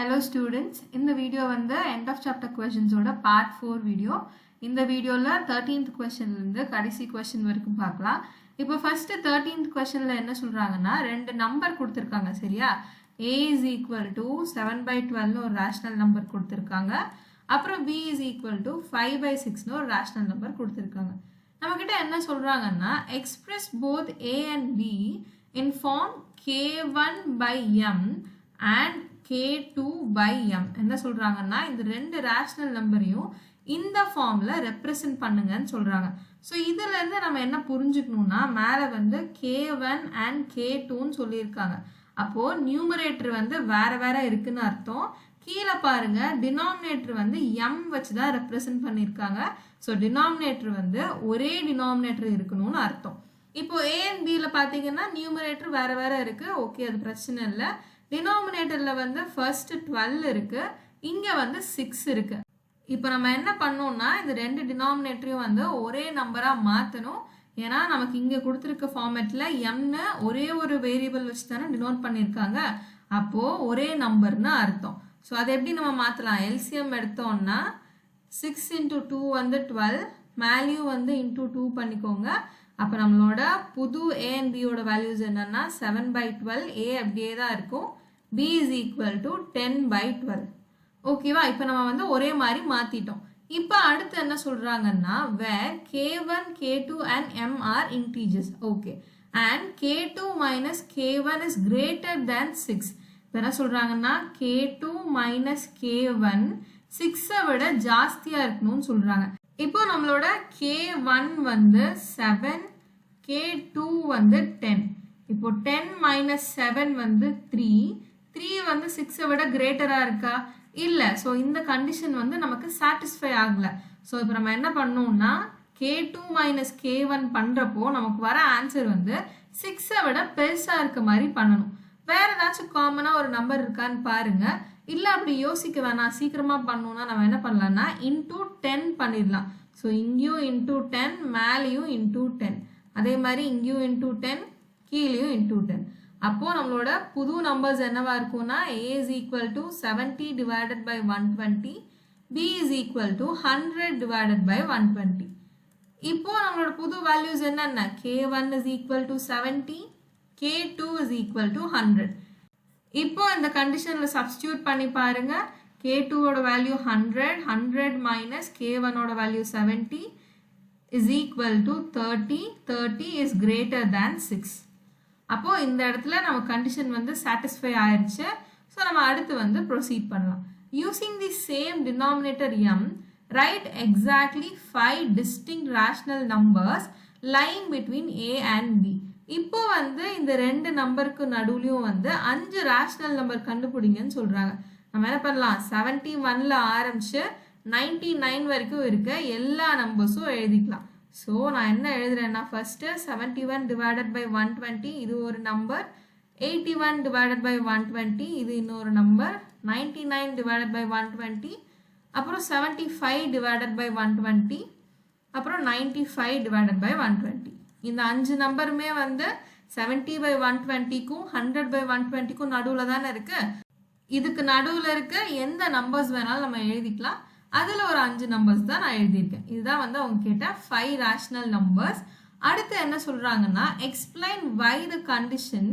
Hello students, இந்த video வந்து end of chapter questions ஓட part 4 வீடியோ. இந்த வீடியோல 13th questionல இருந்து கடைசி question வரைக்கும் பார்க்கலாம். இப்போ first 13th questionல என்ன சொல்றாங்கன்னா ரெண்டு நம்பர் கொடுத்திருக்காங்க சரியா? A is equal to 7/12 ஒரு rational number கொடுத்திருக்காங்க. அப்புறம் B is equal to 5/6 ஒரு rational number கொடுத்திருக்காங்க. நம்மகிட்ட என்ன சொல்றாங்கன்னா express both A and B in form K1/m and K2 by m என்ன சொல்றாங்கன்னா இந்த ரெண்டு ரேஷனல் நம்பரையும் இந்த ஃபார்ம்ல ரெப்ரசன்ட் பண்ணுங்கன்னு சொல்றாங்க. ஸோ இதுல இருந்து நம்ம என்ன புரிஞ்சுக்கணும்னா மேல வந்து K1 and K2ன்னு சொல்லியிருக்காங்க. அப்போ நியூமரேட்டர் வந்து வேற வேற இருக்குன்னு அர்த்தம். கீழே பாருங்க டினாமினேட்டர் வந்து m வச்சுதான் ரெப்ரசன்ட் பண்ணியிருக்காங்க. ஸோ டினாமினேட்டர் வந்து ஒரே டினாமினேட்டர் இருக்கணும்னு அர்த்தம். இப்போ A and B ல பாத்தீங்கன்னா நியூமரேட்டர் வேற வேற இருக்கு. ஓகே, அது பிரச்சனை இல்லை. டினாமினேட்டர்ல வந்து ஃபர்ஸ்ட் 12 இருக்கு, இங்க வந்து 6 இருக்கு. இப்போ நம்ம என்ன பண்ணோம்னா இந்த ரெண்டு டினாமினேட்டரையும் வந்து ஒரே நம்பரா மாத்தணும். ஏன்னா நமக்கு இங்க கொடுத்துருக்க ஃபார்மேட்ல mன்னு ஒரே ஒரு வேரியபிள் வச்சு தானே டினோட் பண்ணியிருக்காங்க. அப்போ ஒரே நம்பர்னு அர்த்தம். ஸோ அதை எப்படி நம்ம மாத்தலாம்? எல்சிஎம் எடுத்தோம்னா 6 into 2 வந்து 12, மேலேயும் வந்து into 2 பண்ணிக்கோங்க. அப்போ நம்மளோட புது A and B ஓட வேல்யூஸ் என்னன்னா 7/12, A அப்படியே தான் இருக்கும். B is equal to 10/12. ஓகேவா? இப்போ நம்ம வந்து ஒரே மாதிரி மாத்திட்டோம். இப்போ அடுத்து என்ன சொல்றாங்கன்னா where K1, K2 and M are integers. Okay. And K2 minus K1 is greater than 6. இப்போ என்ன சொல்றாங்கன்னா K2 minus K1 6 விட ஜாஸ்தியா இருக்கணும்னு சொல்றாங்க. இப்போ நம்மளோட K1 வந்து 7, K2 வந்து 10. இப்போ 10 minus 7 வந்து 3 வந்து 6 விட கிரேட்டரா இருக்கா? இல்ல. ஸோ இந்த கண்டிஷன் வந்து நமக்கு சாட்டிஸ்ஃபை ஆகல. ஸோ இப்போ நம்ம என்ன பண்ணோம்னா K2 minus K1 பண்றப்போ நமக்கு வர ஆன்சர் வந்து 6 விட பெருசா இருக்க மாதிரி பண்ணணும். வேற ஏதாச்சும் காமனா ஒரு நம்பர் இருக்கான்னு பாருங்க. இல்ல அப்படி யோசிக்க வேணாம், சீக்கிரமா பண்ணணும்னா நம்ம என்ன பண்ணலாம்னா into 10 பண்ணிடலாம். ஸோ இங்கேயும் into 10, மேலேயும் into 10, அதே மாதிரி இங்கேயும் into 10, கீழேயும் into 10. அப்போ நம்மளோட புது நம்பர்ஸ் என்னவா இருக்கும்னா A is equal to 70 divided by 120, B is equal to 100 divided by 120. இப்போ நம்மளோட புது வேல்யூஸ் என்னென்ன? K1 is equal to 70, K2 is equal to 100. இப்போ இந்த கண்டிஷன்ல சப்ஸ்டியூட் பண்ணி பாருங்க. K2 ஓட வேல்யூ 100, 100 minus K1 ஓட value 70 is equal to 30, 30 is greater than 6. அப்போ இந்த இடத்துல நம்ம கண்டிஷன் வந்து சாட்டிஸ்ஃபை ஆயிடுச்சு. ஸோ நம்ம அடுத்து வந்து ப்ரொசீட் பண்ணலாம். Using the same denominator m, write exactly 5 distinct rational numbers lying between A and B. இப்போ வந்து இந்த ரெண்டு நம்பருக்கு நடுவுலையும் வந்து 5 ரேஷனல் நம்பர் கண்டுபிடிங்கன்னு சொல்றாங்க. நம்ம என்ன பண்ணலாம்? 71ல ஆரம்பிச்சு 99 வரைக்கும் இருக்க எல்லா நம்பர்ஸும் எழுதிக்கலாம். ஸோ நான் என்ன எழுதுறேன்னா ஃபர்ஸ்ட் 71 divided by 120 இது ஒரு நம்பர், 81 divided by 120 இது இன்னொரு நம்பர், 99 divided by 120, அப்புறம் 75 divided by 120, அப்புறம் 95 divided by 120. இந்த 5 நம்பருமே வந்து 70/120க்கும் 100/120க்கும் நடுவில் தானே இருக்கு. இதுக்கு நடுவில் இருக்க எந்த நம்பர்ஸ் வேணாலும் நம்ம எழுதிக்கலாம். அதில் ஒரு 5 நம்பர்ஸ் தான் நான் எழுதியிருக்கேன். இதுதான் வந்து அவங்க கேட்ட 5 ரேஷனல் நம்பர்ஸ். அடுத்து என்ன சொல்றாங்கன்னா explain why the condition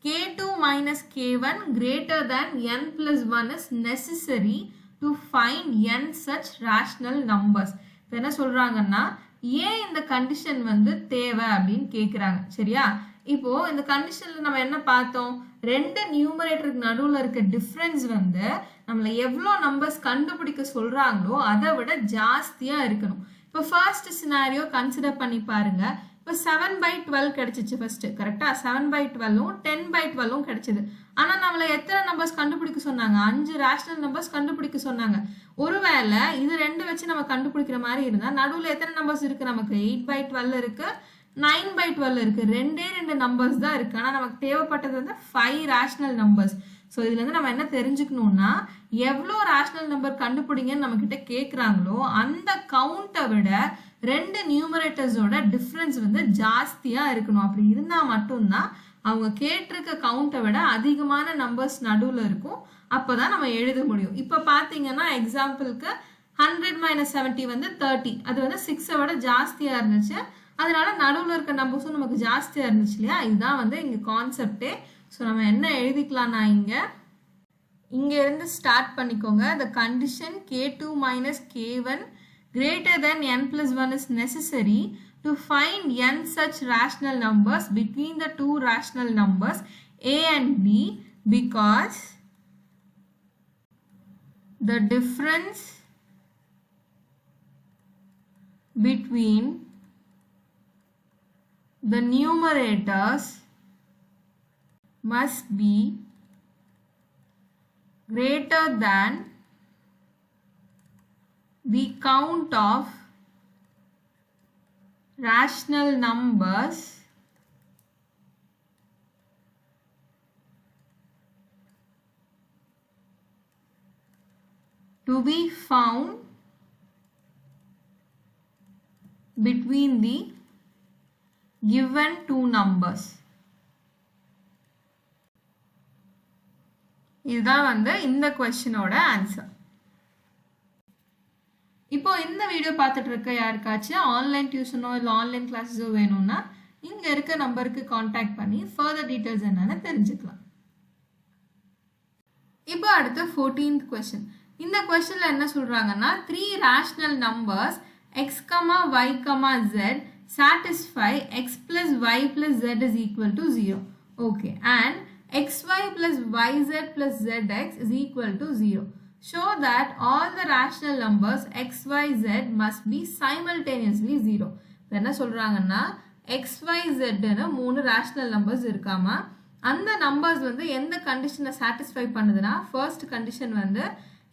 K2 minus K1 greater than n plus 1 is necessary to find n such rational numbers. இப்போ என்ன சொல்றாங்கன்னா ஏன் இந்த கண்டிஷன் வந்து தேவை அப்படின்னு கேட்குறாங்க. சரியா? இப்போ இந்த கண்டிஷன்ல நம்ம என்ன பார்த்தோம்? ரெண்டு நியூமரேட்டருக்கு நடுவில் இருக்க டிஃப்ரென்ஸ் வந்து நம்மள எவ்வளோ நம்பர்ஸ் கண்டுபிடிக்க சொல்றாங்களோ அதை விட ஜாஸ்தியா இருக்கணும். இப்போ ஃபர்ஸ்ட் சினாரியோ கன்சிடர் பண்ணி பாருங்க. இப்போ 7/12 கிடைச்சிச்சு ஃபர்ஸ்ட், கரெக்டா? 7/12ம் 10/12ம் கிடைச்சது. ஆனா நம்மள எத்தனை நம்பர்ஸ் கண்டுபிடிக்க சொன்னாங்க? 5 ரேஷனல் நம்பர்ஸ் கண்டுபிடிக்க சொன்னாங்க. ஒருவேளை இது ரெண்டு வச்சு நம்ம கண்டுபிடிக்கிற மாதிரி இருந்தா நடுவில் எத்தனை நம்பர்ஸ் இருக்கு? நமக்கு 8/12 இருக்கு, 9/12 இருக்கு. ரெண்டே நம்பர்ஸ் தான் இருக்கு. ஆனா நமக்கு தேவைப்பட்டது வந்து 5 ரேஷனல் நம்பர்ஸ். ஸோ இதுல இருந்து நம்ம என்ன தெரிஞ்சுக்கணும்னா எவ்வளோ ரேஷனல் நம்பர் கண்டுபிடிங்கன்னு நம்ம கிட்ட கேட்குறாங்களோ அந்த கவுண்டை விட ரெண்டு நியூமரேட்டர்ஸோட டிஃப்ரென்ஸ் வந்து ஜாஸ்தியா இருக்கணும். அப்படி இருந்தா மட்டும்தான் அவங்க கேட்டிருக்க கவுண்டை விட அதிகமான நம்பர்ஸ் நடுவில் இருக்கும். அப்போ தான் நம்ம எழுத முடியும். இப்போ பார்த்தீங்கன்னா எக்ஸாம்பிளுக்கு 100 - 70 வந்து 30. அது வந்து 6 விட ஜாஸ்தியாக இருந்துச்சு. அதனால நடுவில் இருக்க நம்பர்ஸும் நமக்கு ஜாஸ்தியாக இருந்துச்சு இல்லையா? இதுதான் வந்து இங்கே கான்செப்டே. ஸோ நம்ம என்ன எழுதிக்கலாம்னா இங்கே இருந்து ஸ்டார்ட் பண்ணிக்கோங்க. the condition k2 - k1 greater than n + 1 is necessary to find n such rational numbers between the two rational numbers a and b because the difference between the numerators must be greater than the count of rational numbers to be found between the given two numbers. இதுதான் வந்து இந்த क्वेश्चनோட answer. இப்போ இந்த video பார்த்துட்டு இருக்க யாருக்காச்சும் online டியூஷனோ இல்லை online கிளாஸஸோ வேணும்னா இங்கே இருக்க நம்பருக்கு காண்டாக்ட் பண்ணி ஃபர்தர் டீட்டெயில்ஸ் என்னன்னு தெரிஞ்சுக்கலாம். இப்போ அடுத்த 14th கொஸ்டின். இந்த கொஸ்டின்ல என்ன சொல்றாங்கன்னா 3 rational numbers x, y, z satisfy x plus y plus z is equal to 0. Okay, and xy plus yz plus zx is equal to 0. Show that all the rational numbers x, y, z must be simultaneously 0. என்ன சொல்றாங்கன்னா x, y, z னு 3 rational numbers இருக்காமா. அந்த numbers வந்து எந்த கண்டிஷனை satisfy பண்ணுதுன்னா first condition வந்து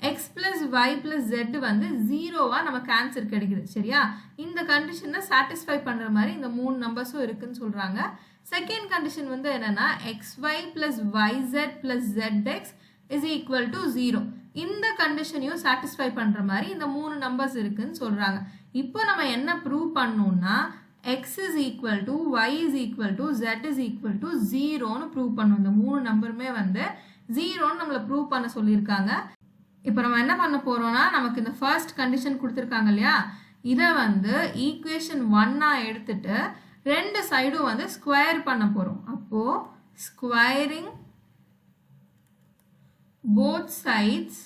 x plus y plus z வந்து 0வா நமக்கு ஆன்சர் கிடைக்குது. சரியா? இந்த கண்டிஷனை satisfy பண்ற மாதிரி இந்த 3 நம்பர்ஸும் இருக்குன்னு சொல்றாங்க. செகண்ட் கண்டிஷன் வந்து என்னன்னா xy plus yz plus zx is equal to 0. இந்த கண்டிஷனையும் satisfy பண்ற மாதிரி இந்த 3 நம்பர்ஸ் இருக்குன்னு சொல்றாங்க. இப்போ நம்ம என்ன ப்ரூவ் பண்ணணும்னா x is equal to y is equal to z is equal to 0னு ப்ரூவ் பண்ணணும். இந்த 3 நம்பருமே வந்து 0னு நம்மள ப்ரூவ் பண்ண சொல்லியிருக்காங்க. இப்போ நம்ம என்ன பண்ண போறோம்னா நமக்கு இந்த ஃபர்ஸ்ட் கண்டிஷன் கொடுத்துருக்காங்க இல்லையா, இதை வந்து ஈக்குவேஷன் 1ஆ எடுத்துட்டு ரெண்டு சைடும் வந்து ஸ்கொயர் பண்ண போறோம். அப்போ squaring both sides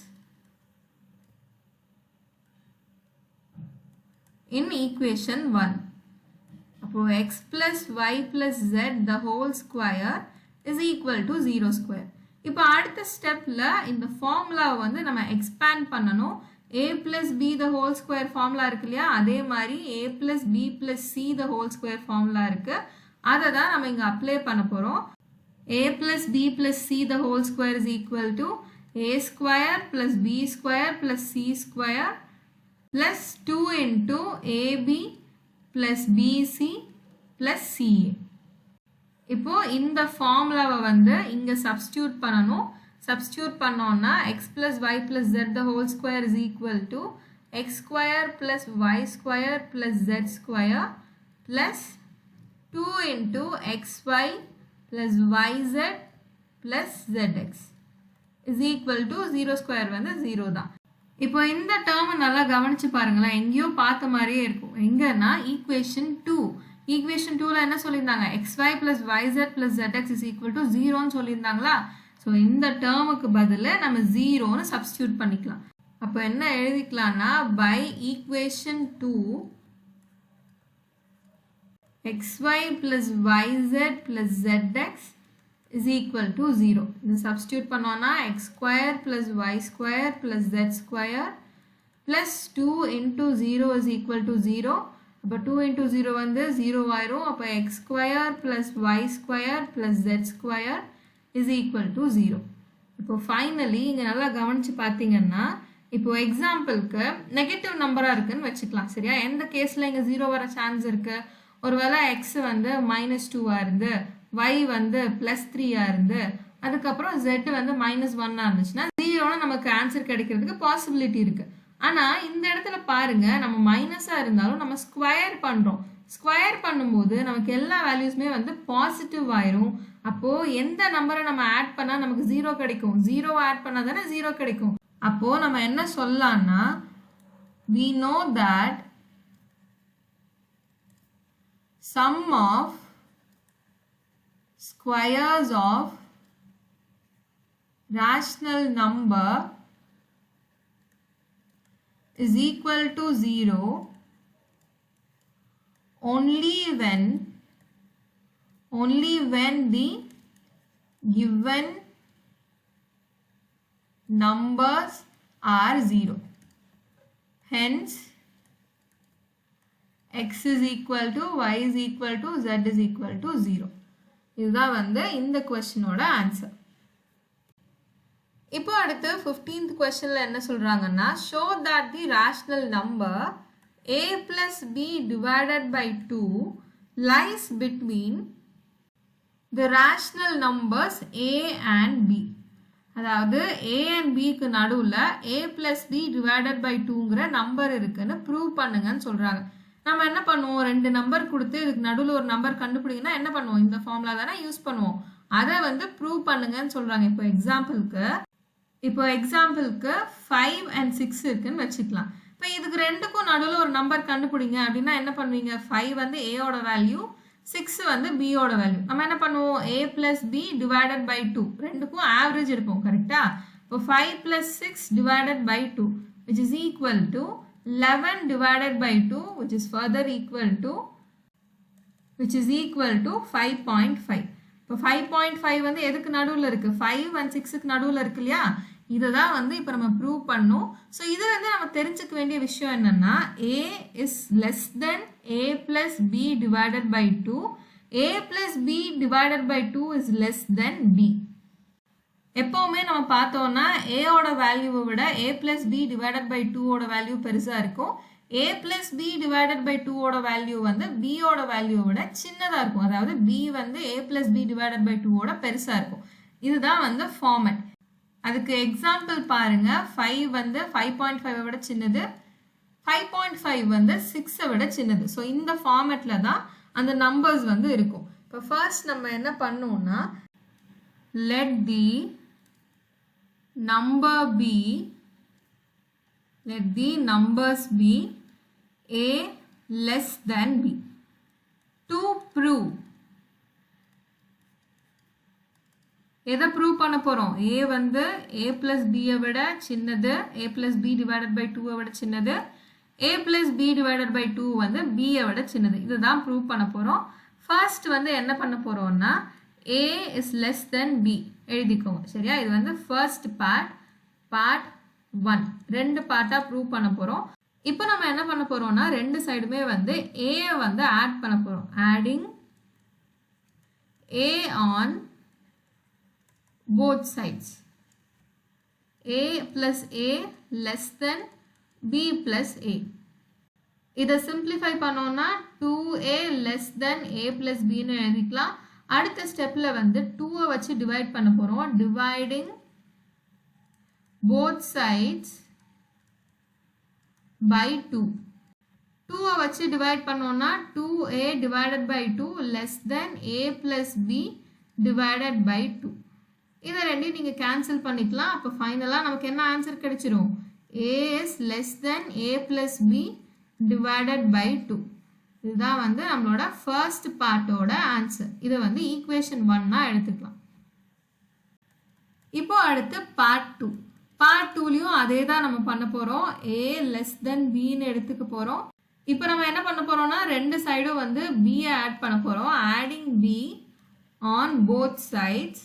in equation 1. அப்போ x plus y plus z the whole square is equal to 0 square. இப்போ அடுத்த ஸ்டெப்ல இந்த ஃபார்முலாவை வந்து நம்ம எக்ஸ்பேண்ட் பண்ணணும். a plus b the whole square formula இருக்கு இல்லையா, அதே மாதிரி a plus b plus c the whole square formula இருக்கு. அதை தான் நம்ம இங்க அப்ளை பண்ண போறோம். a plus b plus c the whole square is equal to a square plus b square plus c square plus 2 into ab plus bc plus ca. இப்போ இந்த ஃபார்முலாவை வந்து இங்க சப்ஸ்டிட்யூட் பண்ணணும். சப்ஸ்டிட்யூட் பண்ணோம்னா x plus y plus z the whole square is equal to x square plus y square plus z square plus 2 into xy plus yz plus zx is equal to 0 square வந்து 0 தான். இப்போ இந்த டேர்மை நல்லா கவனிச்சு பாருங்களேன், எங்கேயோ பார்த்த மாதிரியே இருக்கும். எங்கன்னா ஈக்குவேஷன் 2. ஈக்குவேஷன் 2ல என்ன சொல்லியிருந்தாங்க, xy plus yz plus zx is equal to 0ன்னு சொல்லியிருந்தாங்களா. ஸோ இந்த டேர்முக்கு பதில் நம்ம 0ன்னு சப்ஸ்டியூட் பண்ணிக்கலாம். அப்போ என்ன எழுதிக்கலாம்னா by equation 2 xy plus yz plus zx is equal to 0. இது சப்ஸ்டியூட் பண்ணோம்னா x square plus y square plus z square plus 2 into 0 is equal to 0. அப்போ 2 into 0 வந்து 0 ஆயிரும். அப்போ x square plus y square plus z square is equal to 0. இப்போ finally இங்கே நல்லா கவனிச்சு பார்த்தீங்கன்னா இப்போ எக்ஸாம்பிளுக்கு நெகட்டிவ் நம்பராக இருக்குன்னு வச்சுக்கலாம். சரியா? எந்த கேஸில் இங்கே 0 வர சான்ஸ் இருக்கு? ஒருவேளை எக்ஸ் வந்து -2ஆக இருந்து y வந்து +3ஆக இருந்து அதுக்கப்புறம் z வந்து -1ஆக இருந்துச்சுன்னா 0ன்னு நமக்கு ஆன்சர் கிடைக்கிறதுக்கு பாசிபிலிட்டி இருக்கு. ஆனால் இந்த இடத்துல பாருங்க, நம்ம மைனஸாக இருந்தாலும் நம்ம ஸ்கொயர் பண்ணுறோம். ஸ்கொயர் பண்ணும்போது நமக்கு எல்லா வேல்யூஸுமே வந்து பாசிட்டிவ் ஆயிரும். அப்போ எந்த நம்பரை நம்ம ஆட் பண்ணா நமக்கு 0 கிடைக்கும்? 0 ஆட் பண்ணா தானே 0 கிடைக்கும். அப்போ நம்ம என்ன சொல்லலாம்னா we know that sum of squares of rational number is equal to 0 only when the given numbers are 0. Hence, x is equal to y is equal to z is equal to 0. இதுதான் வந்து இந்த கொஸ்டினோட answer. இப்போ அடுத்து 15th questionல என்ன சொல்றாங்கன்னா show that the rational number a plus b divided by 2 lies between the rational numbers a and b. அதாவது a and b க்கு நடுவுல a plus b divided by 2ங்கிற நம்பர் இருக்குன்னு ப்ரூவ் பண்ணுங்கன்னு சொல்றாங்க. நம்ம என்ன பண்ணுவோம்? ரெண்டு நம்பர் கொடுத்து இதுக்கு நடுவுல ஒரு நம்பர் கண்டுபிடிங்கன்னா என்ன பண்ணுவோம்? இந்த ஃபார்முலா தானே யூஸ் பண்ணுவோம். அதை வந்து ப்ரூவ் பண்ணுங்கன்னு சொல்றாங்க. இப்போ எக்ஸாம்பிளுக்கு 5 and 6 இருக்குன்னு வச்சுக்கலாம். இப்போ இதுக்கு ரெண்டுக்கும் நடுவில் ஒரு நம்பர் கண்டுபிடிங்க அப்படின்னா என்ன பண்ணுவீங்க? 5 வந்து ஏயோட வேல்யூ, 6 வந்து பியோட வேல்யூ. நம்ம என்ன பண்ணுவோம்? a plus b divided by 2 ரெண்டுக்கும் ஆவரேஜ் எடுப்போம். கரெக்டா? இப்போ 5 plus 6 divided by 2 which is equal to 11 divided by 2 which is further equal to 5.5. இப்போ 5.5 வந்து எதுக்கு நடுவில் இருக்கு? 5 and 6க்கு நடுவில் இருக்கு இல்லையா? இதுதான் வந்து இப்போ நம்ம ப்ரூவ் பண்ணோம். ஸோ இது வந்து நம்ம தெரிஞ்சுக்க வேண்டிய விஷயம் என்னன்னா a is less than a plus b divided by 2, a plus b divided by 2 is less than b. எப்பவுமே நம்ம பார்த்தோம்னா a ஓட வேல்யூவை விட a plus b divided by 2 ஓட வேல்யூ பெருசா இருக்கும். a plus b divided by 2 ஓட வேல்யூ வந்து b ஓட வேல்யூவை விட சின்னதா இருக்கும். அதாவது b வந்து a plus b divided by 2 ஓட பெருசா இருக்கும். இதுதான் வந்து ஃபார்மட். அதுக்கு எக்ஸாம்பிள் பாருங்க. 5 வந்து 5.5 விட சின்னது, 5.5 வந்து 6 விட சின்னது. ஸோ இந்த ஃபார்மேட்ல தான் அந்த நம்பர்ஸ் வந்து இருக்கும். இப்போ ஃபர்ஸ்ட் நம்ம என்ன பண்ணுவோம்னா let the numbers be a less than b. To prove எதை ப்ரூவ் பண்ண போறோம்? a வந்து a plus b விட சின்னது, a plus b divided by 2 விட சின்னது, a plus b divided by 2 வந்து b விட சின்னது. இதுதான் ப்ரூவ் பண்ண போறோம். ஃபர்ஸ்ட் வந்து என்ன பண்ண போறோம்னா a is less than b எழுதிக்கோங்க. சரியா? இது வந்து ஃபர்ஸ்ட் பார்ட் 1. ரெண்டு பார்ட்டா ப்ரூவ் பண்ண போறோம். இப்போ நம்ம என்ன பண்ண போறோம்னா ரெண்டு சைடுமே வந்து a வந்து ஆட் பண்ண போறோம். Adding a on both sides. a plus a less than b plus a. இதை சிம்பிளிஃபை பண்ணோம்னா 2a less than a plus b ன்னு எழுதிக்கலாம். அடுத்த ஸ்டெப்ல வந்து 2 வச்சு டிவைட் பண்ண போறோம். Dividing both sides by 2. 2 வச்சு டிவைட் பண்ணோம்னா 2a divided by 2 less than a plus b divided by 2. இதை ரெண்டையும் நீங்க கேன்சல் பண்ணிக்கலாம். அப்போ ஃபைனலா நமக்கு என்ன ஆன்சர் கிடைச்சிரும்? a is less than a plus b divided by 2. இதுதான் வந்து நம்மளோட ஃபர்ஸ்ட் பார்ட்டோட ஆன்சர். இதை வந்து ஈக்குவேஷன் 1 எடுத்துக்கலாம். இப்போ அடுத்து பார்ட் 2. பார்ட் 2லயும் அதே தான் நம்ம பண்ண போறோம். a less than b ன்னு எடுத்துக்க போறோம். இப்போ நம்ம என்ன பண்ண போறோம்னா ரெண்டு சைடும் வந்து b ஆட் பண்ண போறோம். Adding b on both sides.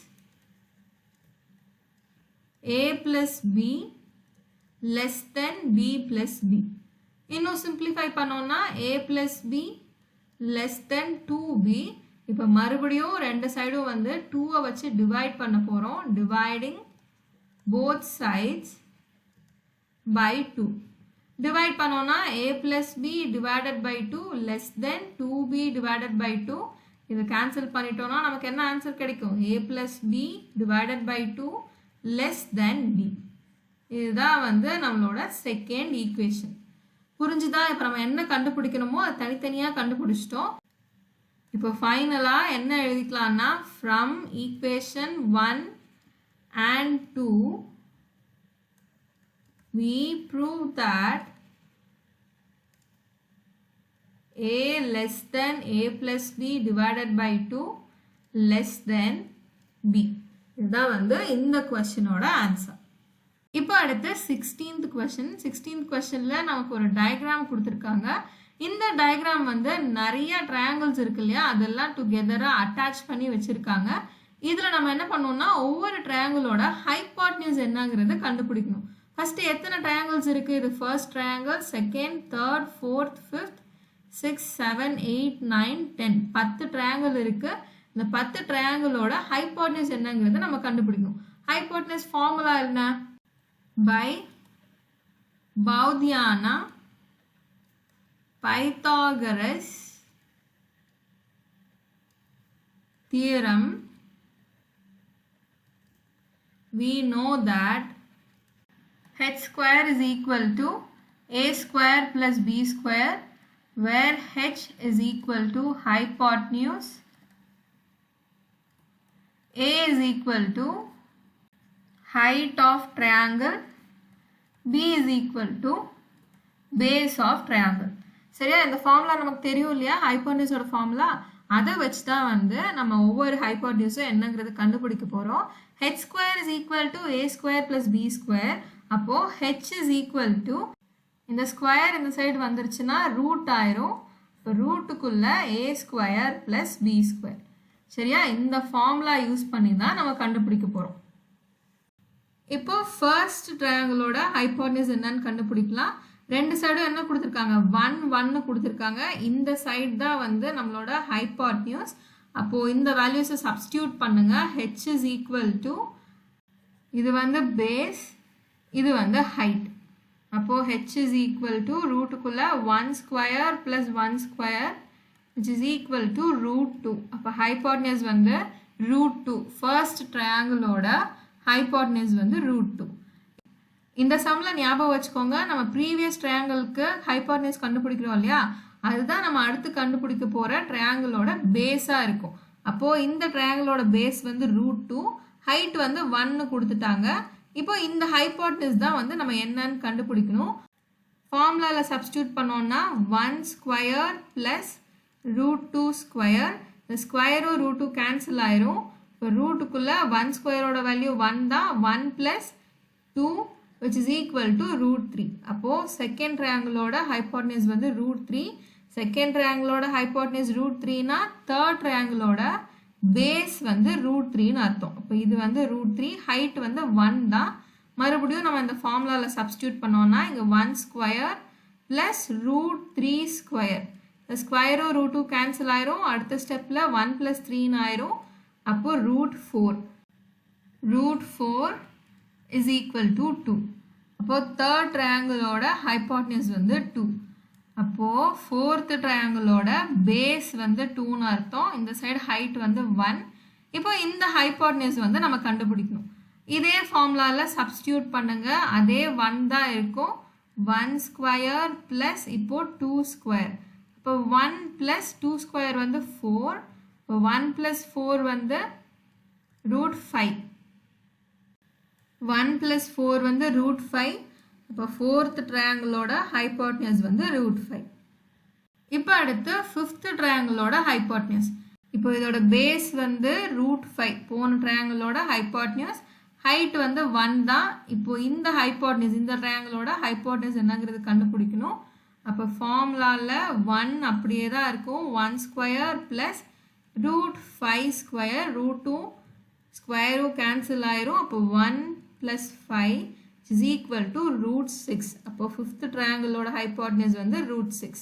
a plus b less than b plus b. இன்னும் சிம்பிளிஃபை பண்ணோம்னா a plus b less than 2b. இப்போ மறுபடியும் ரெண்டு சைடும் வந்து 2 வச்சு டிவைட் பண்ண போறோம். Dividing both sides by 2. Divide பண்ணோம்னா a plus b divided by 2 less than 2b divided by 2. இதை கேன்சல் பண்ணிட்டோம்னா நமக்கு என்ன ஆன்சர் கிடைக்கும்? a plus b divided by 2 less than b. இதுதான் வந்து நம்மளோட செகண்ட் ஈக்குவேஷன். புரிஞ்சுதா? இப்போ நம்ம என்ன கண்டுபிடிக்கணுமோ அது தனித்தனியாக கண்டுபிடிச்சிட்டோம். இப்போ ஃபைனலாக என்ன எழுதிக்கலாம்னா from equation 1 and 2 we prove that a less than a plus b divided by 2 less than b. இதுதான் வந்து இந்த கொஸ்டினோட ஆன்சர். இப்போ அடுத்து 16th கொஸ்டின். 16th கொஸ்டினில் நமக்கு ஒரு டயக்ராம் கொடுத்துருக்காங்க. இந்த டயக்ராம் வந்து நிறைய ட்ரையாங்கிள்ஸ் இருக்கு இல்லையா, அதெல்லாம் டுகெதராக அட்டாச் பண்ணி வச்சுருக்காங்க. இதில் நம்ம என்ன பண்ணோம்னா ஒவ்வொரு ட்ரையாங்கிளோட ஹைபாட்னியூஸ் என்னங்கிறது கண்டுபிடிக்கணும். ஃபஸ்ட்டு எத்தனை ட்ரையாங்கிள்ஸ் இருக்குது? இது first triangle, second, third, fourth, fifth, 6, 7, 8, 9, 10 10 triangle இருக்குது. இந்த 10 ட்ரையாங்கிளோட ஹைபாட்னியூஸ் என்னங்கிறத நம்ம கண்டுபிடிக்கணும். ஹைபாட்னியூஸ் ஃபார்முலா என்ன? பை பௌதியான Pythagoras theorem we know that h square is equal to a square plus b square, where h is equal to hypotenuse, a is equal to height of triangle, b is equal to base of triangle. சரியா? இந்த formula நமக்கு தெரியும் இல்லையா, ஹைபோட்டனியூஸோட formula. அதை வச்சு தான் வந்து நம்ம ஒவ்வொரு ஹைபோட்டனியூஸும் என்னங்கிறது கண்டுபிடிக்க போகிறோம். h square is equal to a square plus b square. அப்போது h is equal to இந்த ஸ்கொயர் இந்த சைடு வந்துருச்சுன்னா ரூட் ஆயிரும். இப்போ ரூட்டுக்குள்ளே a square plus b square. சரியா? இந்த ஃபார்முலா யூஸ் பண்ணி தான் நம்ம கண்டுபிடிக்க போகிறோம். இப்போ ஃபர்ஸ்ட் ட்ரையாங்கிளோட ஹைபோட்டனியூஸ் என்னன்னு கண்டுபிடிக்கலாம். ரெண்டு சைடும் என்ன கொடுத்துருக்காங்க? 1 1 கொடுத்துருக்காங்க. இந்த சைடு தான் வந்து நம்மளோட ஹைபோட்டனியூஸ். அப்போது இந்த வேல்யூஸை சப்ஸ்டியூட் பண்ணுங்க. h is equal to இது வந்து பேஸ், இது வந்து ஹைட். அப்போது h is equal to ரூட்டுக்குள்ளே 1 square plus 1 square which is equal to root 2. அப்போ ஹைபோட்டனியூஸ் வந்து root 2. ஃபர்ஸ்ட் ட்ரையாங்கிளோட ஹைபோட்டனியூஸ் வந்து root 2. இந்த சம்மில் ஞாபகம் வச்சுக்கோங்க, நம்ம ப்ரீவியஸ் ட்ரையாங்கிளுக்கு ஹைபோட்டனியூஸ் கண்டுபிடிக்கிறோம் இல்லையா, அதுதான் நம்ம அடுத்து கண்டுபிடிக்க போகிற ட்ரையாங்கிளோட பேஸாக இருக்கும். அப்போது இந்த ட்ரையாங்கிளோட பேஸ் வந்து root 2, ஹைட் வந்து 1 கொடுத்துட்டாங்க. இப்போ இந்த ஹைபோட்டனியூஸ் தான் வந்து நம்ம என்னன்னு கண்டுபிடிக்கணும். ஃபார்முலாவில் சப்ஸ்டியூட் பண்ணோம்னா 1 ஸ்கொயர் ப்ளஸ் root 2 ஸ்கொயர். இந்த ஸ்கொயரும் root 2 கேன்சல் ஆயிரும். இப்போ ரூட்டுக்குள்ளே 1 ஸ்கொயரோட வேல்யூ 1 தான், 1 plus 2 which is equal to root 3. அப்போது செகண்ட் ட்ரையாங்கிளோட ஹைபோட்டனியூஸ் வந்து root 3. செகண்ட் ட்ரையாங்கிளோட ஹைபோட்டனியூஸ் root 3னா தேர்ட் ட்ரையாங்கிளோட பேஸ் வந்து root 3ன்னு அர்த்தம். இப்போ இது வந்து root 3, ஹைட் வந்து 1 தான். மறுபடியும் நம்ம இந்த ஃபார்முலாவில் சப்ஸ்டியூட் பண்ணோம்னா இங்கே 1 ஸ்கொயர் ப்ளஸ் root 3 ஸ்கொயர். இந்த ஸ்கொயரும் root 2 கேன்சல் ஆயிரும். அடுத்த ஸ்டெப்பில் 1 ப்ளஸ் 3ன்னு ஆயிரும். அப்போது root 4. root 4 is equal to 2. அப்போது தேர்ட் ட்ரையாங்கிளோட ஹைபோட்டனியூஸ் வந்து 2. அப்போது ஃபோர்த் ட்ரையாங்கிளோட பேஸ் வந்து 2ன்னு அர்த்தம். இந்த சைடு ஹைட் வந்து 1. இப்போ இந்த ஹைபோட்டனியூஸ் வந்து நம்ம கண்டுபிடிக்கணும். இதே ஃபார்முலாவில் சப்ஸ்டியூட் பண்ணுங்க, அதே 1 தான் இருக்கும். 1 ஸ்கொயர் ப்ளஸ் இப்போது 2 ஸ்கொயர். இப்போ 1 ப்ளஸ் 2 ஸ்கொயர் வந்து 4. இப்போ 1 ப்ளஸ் 4 வந்து root 5. 1 plus 4 வந்து root 5. இப்போ ஃபோர்த் ட்ரையாங்கிளோட ஹைபோட்டனியூஸ் வந்து root 5. இப்போ அடுத்து ஃபிஃப்த் ட்ரையாங்கிளோட ஹைபோட்டனியூஸ். இப்போ இதோட பேஸ் வந்து root 5. போன ட்ரையாங்கிளோட ஹைபோட்டனியூஸ், ஹைட் வந்து 1 தான். இப்போ இந்த ஹைபோட்டனியூஸ், இந்த ட்ரையாங்கிளோட ஹைபோட்டனியூஸ் என்னங்கிறது கண்டுபிடிக்கணும். அப்போ ஃபார்முலாவில் 1 அப்படியே தான் இருக்கும். 1 square plus root 5 square, root 2 ஸ்கொயரும் கேன்சல் ஆயிரும். அப்போ 1 plus 5 is equal to root 6. அப்போ ஃபிஃப்த் ட்ரையாங்கிளோட ஹைபோட்டனியூஸ் வந்து root 6.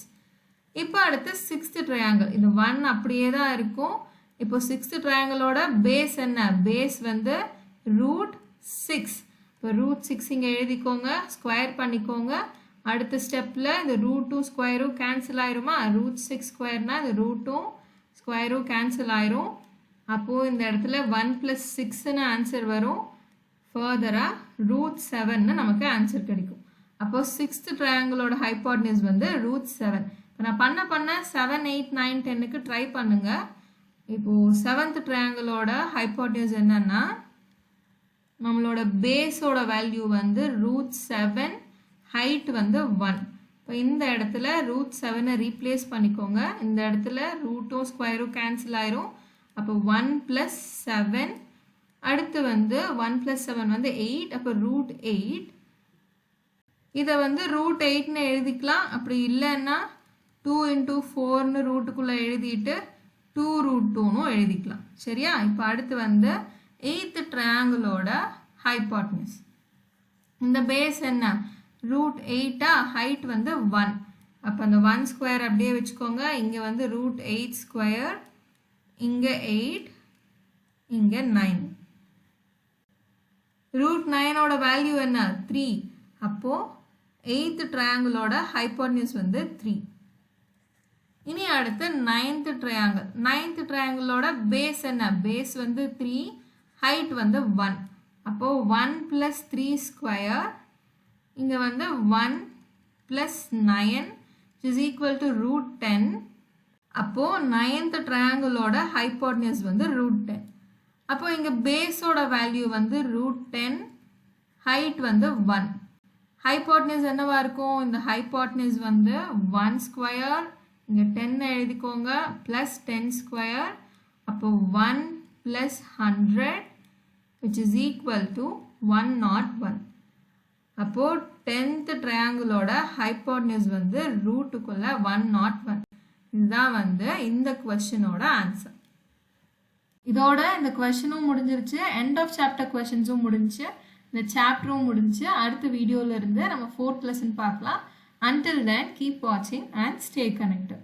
இப்போ அடுத்து சிக்ஸ்த் ட்ரையாங்கிள். இது 1 அப்படியே தான் இருக்கும். இப்போ சிக்ஸ்த் ட்ரையாங்கிளோட பேஸ் என்ன? பேஸ் வந்து root 6. இப்போ root 6 இங்கே எழுதிக்கோங்க, ஸ்கொயர் பண்ணிக்கோங்க. அடுத்த ஸ்டெப்பில் இந்த root 2 ஸ்கொயரும் கேன்சல் ஆயிருமா? root 6 ஸ்கொயர்னா இந்த root 2 ஸ்கொயரும் கேன்சல் ஆயிரும். அப்போது இந்த இடத்துல 1 plus 6ன்னு ஆன்சர் வரும். ஃபர்தராக root 7ன்னு நமக்கு ஆன்சர் கிடைக்கும். அப்போது சிக்ஸ்த் ட்ரையாங்கிளோட ஹைபோட்டனியூஸ் வந்து root 7. இப்போ நான் பண்ண 7, 8, 9, 10க்கு ட்ரை பண்ணுங்க. இப்போது 7th ட்ரையாங்கிளோட ஹைப்போட்டனியூஸ் என்னன்னா நம்மளோட பேஸோட வேல்யூ வந்து √7, ஹைட் வந்து 1. இப்போ இந்த இடத்துல √7 ரீப்ளேஸ் பண்ணிக்கோங்க. இந்த இடத்துல ரூட்டும் ஸ்கொயரும் கேன்சல் ஆயிரும். அப்போ 1 + 7, அடுத்து வந்து 1 + 7 வந்து 8. அப்போ √8. இதை வந்து √8ன்னு எழுதிக்கலாம். அப்படி இல்லைன்னா 2 × 4ன்னு ரூட்டுக்குள்ளே எழுதிட்டு 2√2ன்னு எழுதிக்கலாம். சரியா? இப்போ அடுத்து வந்து 8th ட்ரையாங்கிளோட ஹைப்போட்டனியூஸ். இந்த பேஸ் என்ன? √8, ஹைட் வந்து 1. அப்போ அந்த 1 ஸ்கொயர் அப்படியே வச்சுக்கோங்க. இங்கே வந்து √8², இங்கே 8, இங்கே 9. √9ஓட வேல்யூ என்ன? 3. அப்போது 8th ட்ரையாங்கிளோட ஹைப்போட்டனியூஸ் வந்து 3. இனி அடுத்து 9th ட்ரையாங்கிள். 9th ட்ரையாங்கிளோட பேஸ் என்ன? பேஸ் வந்து 3, ஹைட் வந்து 1. அப்போது 1 + 3², இங்கே வந்து 1 + 9 = √10. அப்போது 9th ட்ரையாங்கிளோட ஹைப்போட்டனியூஸ் வந்து √10. அப்போது இங்கே பேஸோட வேல்யூ வந்து √10, ஹைட் வந்து 1. ஹைப்போட்டனியூஸ் என்னவா இருக்கும்? இந்த ஹைப்போட்டனியூஸ் வந்து 1², இங்கே 10 எழுதிக்கோங்க, +10². அப்போ 1 + 100 = 101. அப்போது 10th ட்ரையாங்கிளோட ஹைப்போட்டனியூஸ் வந்து ரூட்டுக்குள்ளே 101. இதுதான் வந்து இந்த கொஸ்டினோட ஆன்சர். இதோட இந்த கொஸ்டினும் முடிஞ்சிருச்சு. எண்ட் ஆஃப் சாப்டர் கொஸ்டின்ஸும் முடிஞ்சிச்சு. இந்த சாப்டரும் முடிஞ்சிச்சு. அடுத்த வீடியோவில் இருந்து நம்ம 4th lesson பார்க்கலாம். Until then, keep watching and stay connected.